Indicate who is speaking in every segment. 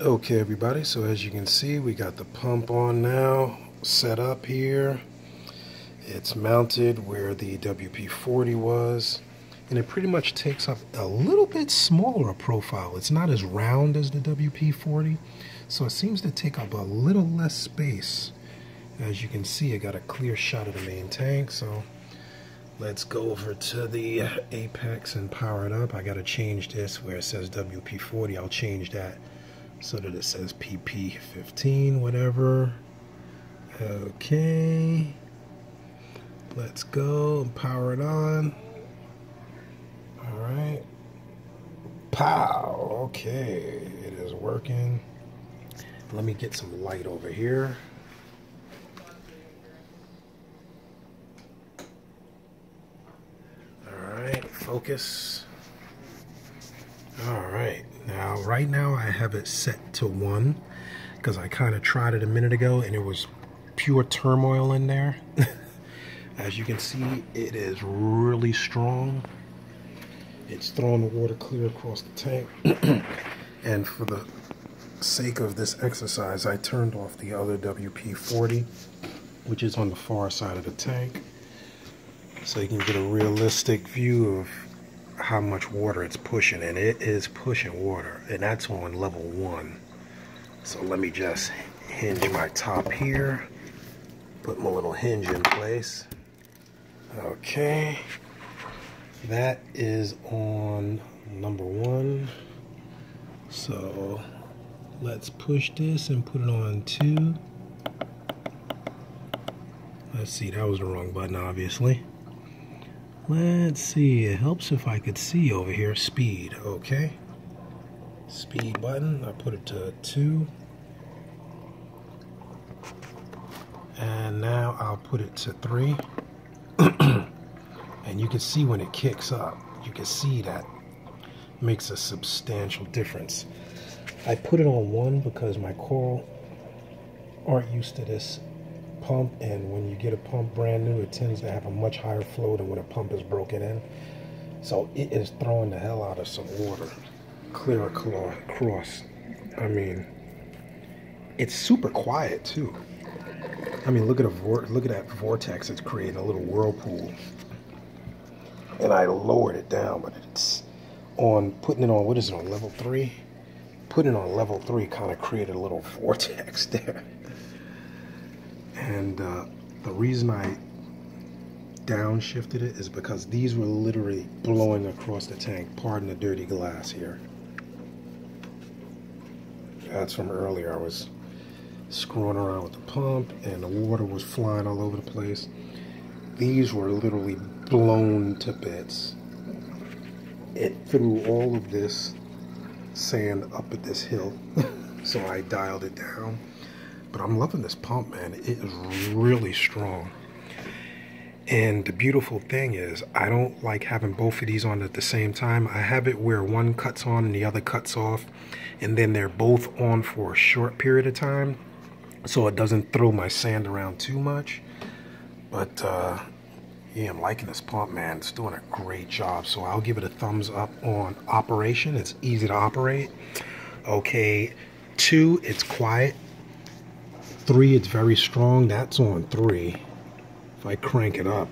Speaker 1: Okay, everybody, so as you can see, we got the pump on now, set up here. It's mounted where the WP-40 was, and it pretty much takes up a little bit smaller profile. It's not as round as the WP-40, so it seems to take up a little less space. As you can see, I got a clear shot of the main tank, so let's go over to the apex and power it up. I gotta change this where it says WP-40. I'll change that so that it says PP-15, whatever. Okay, let's go and power it on. All right, pow. Okay, it is working. Let me get some light over here. All right, focus. All right, now right now I have it set to 1 because I kind of tried it a minute ago and it was pure turmoil in there. As you can see, it is really strong. It's throwing the water clear across the tank. And for the sake of this exercise, I turned off the other WP-40, which is on the far side of the tank, so you can get a realistic view of how much water it's pushing. And it is pushing water, and that's on level 1. So let me just hinge my top here, put my little hinge in place. Okay, that is on number 1. So let's push this and put it on 2. Let's see, that was the wrong button, obviously. Let's see, it helps if I could see over here. Speed, okay. Speed button, I put it to 2. And now I'll put it to 3. And you can see when it kicks up, you can see that makes a substantial difference. I put it on 1 because my coral aren't used to this pump, and when you get a pump brand new, it tends to have a much higher flow than when a pump is broken in. So it is throwing the hell out of some water clear across. I mean, it's super quiet too. I mean, look at that vortex it's creating, a little whirlpool. And I lowered it down, but it's on, putting it on, what is it, on level 3? Putting it on level 3 kind of created a little vortex there. And the reason I downshifted it is because these were literally blowing across the tank. Pardon the dirty glass here. That's from earlier. I was screwing around with the pump and the water was flying all over the place. These were literally blown to bits. It threw all of this sand up at this hill. So I dialed it down. But I'm loving this pump, man. It is really strong. And the beautiful thing is, I don't like having both of these on at the same time. I have it where one cuts on and the other cuts off, and then they're both on for a short period of time, so it doesn't throw my sand around too much. But yeah, I'm liking this pump, man. It's doing a great job. So I'll give it a thumbs up on operation. It's easy to operate. Okay, 2, it's quiet. 3, it's very strong. That's on 3. If I crank it up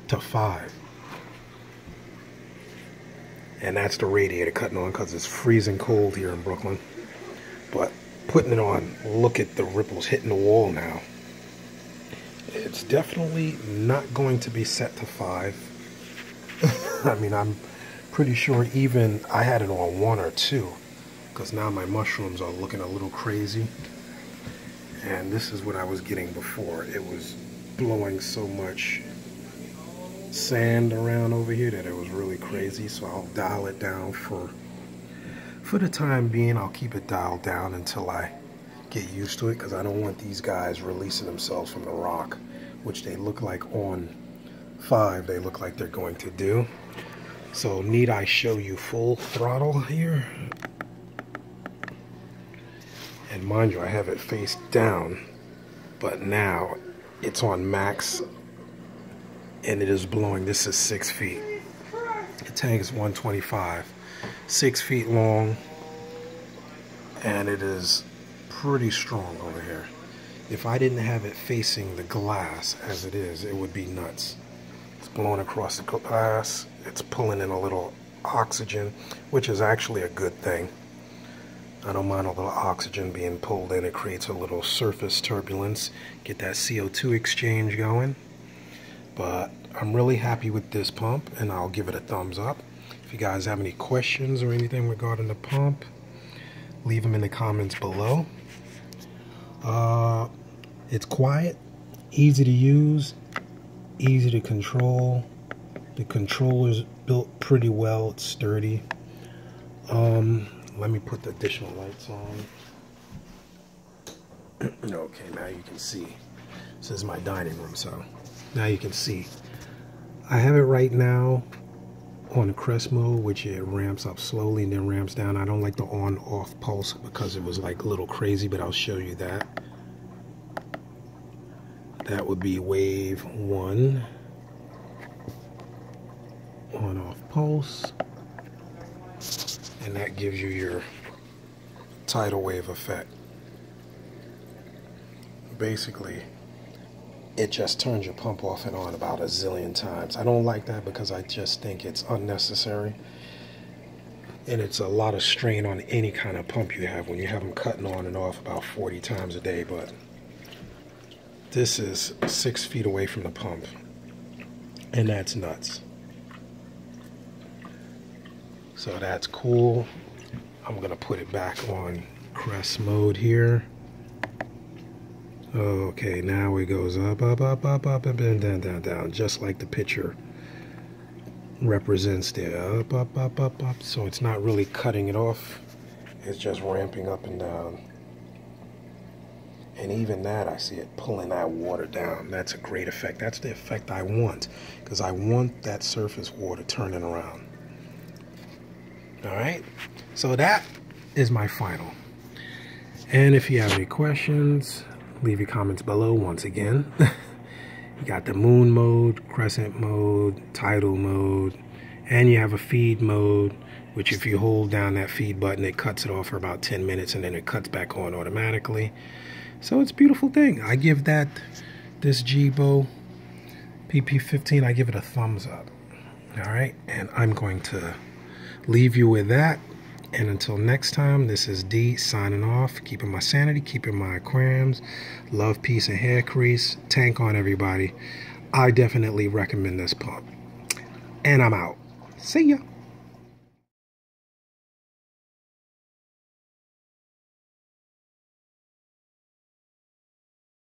Speaker 1: to 5. And that's the radiator cutting on because it's freezing cold here in Brooklyn. But putting it on, look at the ripples hitting the wall now. It's definitely not going to be set to 5. I mean, I'm pretty sure even I had it on 1 or 2. Because now my mushrooms are looking a little crazy. And this is what I was getting before. It was blowing so much sand around over here that it was really crazy. So I'll dial it down for the time being. I'll keep it dialed down until I get used to it, because I don't want these guys releasing themselves from the rock, which they look like on 5 they look like they're going to do. So need I show you full throttle here? And mind you, I have it face down, but now it's on max and it is blowing. This is 6 feet. tank is 125, 6 feet long, and it is pretty strong over here. If I didn't have it facing the glass as it is, it would be nuts. It's blowing across the glass. It's pulling in a little oxygen, which is actually a good thing. I don't mind a little oxygen being pulled in. It creates a little surface turbulence, get that CO2 exchange going. But I'm really happy with this pump, and I'll give it a thumbs up. If you guys have any questions or anything regarding the pump, leave them in the comments below. It's quiet, easy to use, easy to control. The controller's built pretty well, it's sturdy. Let me put the additional lights on. Okay, now you can see. This is my dining room, so now you can see. I have it right now on crest mode, which it ramps up slowly and then ramps down. I don't like the on-off pulse because it was like a little crazy, but I'll show you that. That would be wave 1. On-off pulse. And that gives you your tidal wave effect. Basically, it just turns your pump off and on about a zillion times. I don't like that because I just think it's unnecessary. And it's a lot of strain on any kind of pump you have when you have them cutting on and off about 40 times a day. But this is 6 feet away from the pump, and that's nuts. So that's cool. I'm gonna put it back on crest mode here. Okay, now it goes up, up, up, up, up, and down, down, down, just like the picture represents there. Up, up, up, up, up. So it's not really cutting it off. It's just ramping up and down. And even that, I see it pulling that water down. That's a great effect. That's the effect I want, because I want that surface water turning around. All right, so that is my final. And if you have any questions, leave your comments below once again. You got the moon mode, crescent mode, tidal mode, and you have a feed mode, which if you hold down that feed button, it cuts it off for about 10 minutes and then it cuts back on automatically. So it's a beautiful thing. I give this Jebao PP-15, I give it a thumbs up. All right, and I'm going to leave you with that. And until next time, this is D signing off, keeping my sanity, keeping my aquariums. Love, peace, and hair crease. Tank on, everybody. I definitely recommend this pump. And I'm out. See ya.